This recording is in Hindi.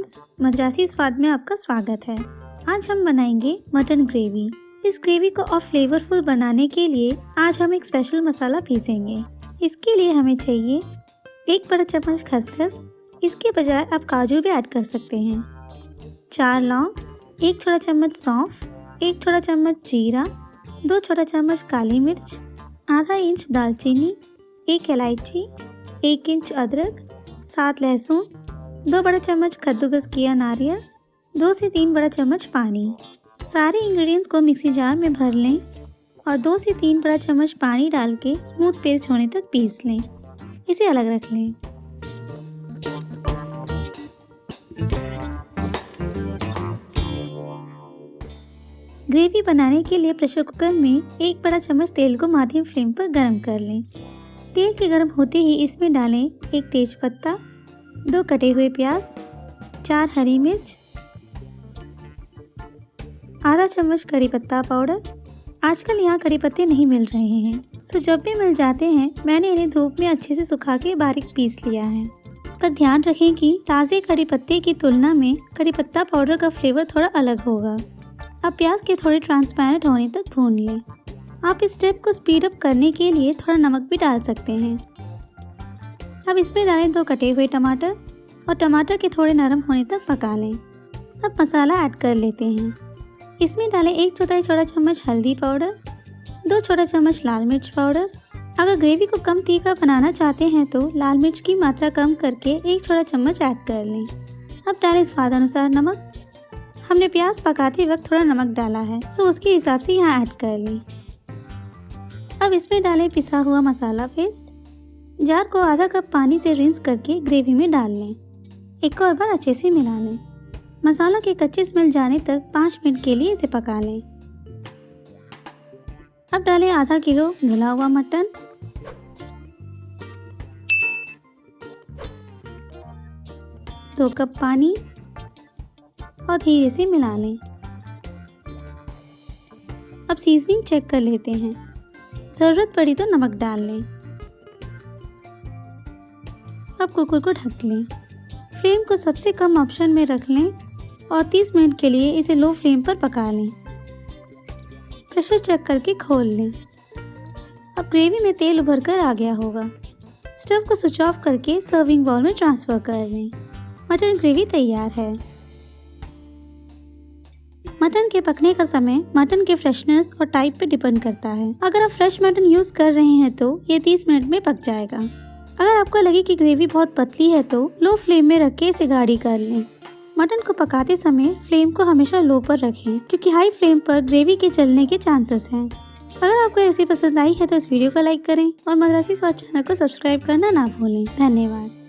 फ्रेंड्स, मद्रासी स्वाद में आपका स्वागत है। आज हम बनाएंगे मटन ग्रेवी। इस ग्रेवी को और फ्लेवरफुल बनाने के लिए आज हम एक स्पेशल मसाला पीसेंगे। इसके लिए हमें चाहिए 1 बड़ा चम्मच खसखस, इसके बजाय आप काजू भी ऐड कर सकते हैं, 4 लौंग, 1 छोटा चम्मच सौंफ, 1 छोटा चम्मच जीरा, 2 छोटा चम्मच काली मिर्च, आधा इंच दालचीनी, 1 इलायची, 1 इंच अदरक, 7 लहसुन, 2 बड़ा चम्मच कद्दूकस किया नारियल, 2 से 3 बड़ा चम्मच पानी। सारे इंग्रेडिएंट्स को मिक्सी जार में भर लें और 2 से 3 बड़ा चम्मच पानी डाल के स्मूथ पेस्ट होने तक पीस लें। इसे अलग रख लें। ग्रेवी बनाने के लिए प्रेशर कुकर में 1 बड़ा चम्मच तेल को मध्यम फ्लेम पर गर्म कर लें। तेल के गर्म होते ही इसमें डालें 1 तेजपत्ता, 2 कटे हुए प्याज, 4 हरी मिर्च, आधा चम्मच कड़ी पत्ता पाउडर। आजकल यहाँ कड़ी पत्ते नहीं मिल रहे हैं, सो जब भी मिल जाते हैं मैंने इन्हें धूप में अच्छे से सुखा के बारीक पीस लिया है। पर ध्यान रखें कि ताज़े कड़ी पत्ते की तुलना में कड़ी पत्ता पाउडर का फ्लेवर थोड़ा अलग होगा। अब प्याज के थोड़े ट्रांसपेरेंट होने तक भून लें। आप इस स्टेप को स्पीड अप करने के लिए थोड़ा नमक भी डाल सकते हैं। अब इसमें डालें 2 कटे हुए टमाटर और टमाटर के थोड़े नरम होने तक पका लें। अब मसाला ऐड कर लेते हैं। इसमें डालें 1 चौथाई छोटा चम्मच हल्दी पाउडर, 2 छोटा चम्मच लाल मिर्च पाउडर। अगर ग्रेवी को कम तीखा बनाना चाहते हैं तो लाल मिर्च की मात्रा कम करके 1 छोटा चम्मच ऐड कर लें। अब डालें स्वाद अनुसार नमक। हमने प्याज पकाते वक्त थोड़ा नमक डाला है, सो उसके हिसाब से यहाँ ऐड कर लें। अब इसमें डालें पिसा हुआ मसाला पेस्ट। जार को आधा कप पानी से रिंस करके ग्रेवी में डाल लें। एक और बार अच्छे से मिला लें। मसाला के कच्चे स्मेल जाने तक 5 मिनट के लिए इसे पका लें। अब डालें आधा किलो धुला हुआ मटन, दो कप पानी और धीरे से मिला लें। अब सीजनिंग चेक कर लेते हैं। ज़रूरत पड़ी तो नमक डाल लें। अब कुकर को ढक लें। फ्लेम को सबसे कम ऑप्शन में रख लें और 30 मिनट के लिए इसे लो फ्लेम पर पका लें। प्रेशर चेक करके खोल लें। अब ग्रेवी में तेल उभर कर आ गया होगा। स्टव को स्विच ऑफ करके सर्विंग बाउल में ट्रांसफ़र कर लें। मटन ग्रेवी तैयार है। मटन के पकने का समय मटन के फ्रेशनेस और टाइप पे डिपेंड करता है। अगर आप फ्रेश मटन यूज़ कर रहे हैं तो ये 30 मिनट में पक जाएगा। अगर आपको लगे कि ग्रेवी बहुत पतली है तो लो फ्लेम में रख के इसे गाढ़ी कर लें। मटन को पकाते समय फ्लेम को हमेशा लो पर रखें, क्योंकि हाई फ्लेम पर ग्रेवी के जलने के चांसेस हैं। अगर आपको ऐसी पसंद आई है तो इस वीडियो को लाइक करें और मद्रासी स्वाद चैनल को सब्सक्राइब करना ना भूलें। धन्यवाद।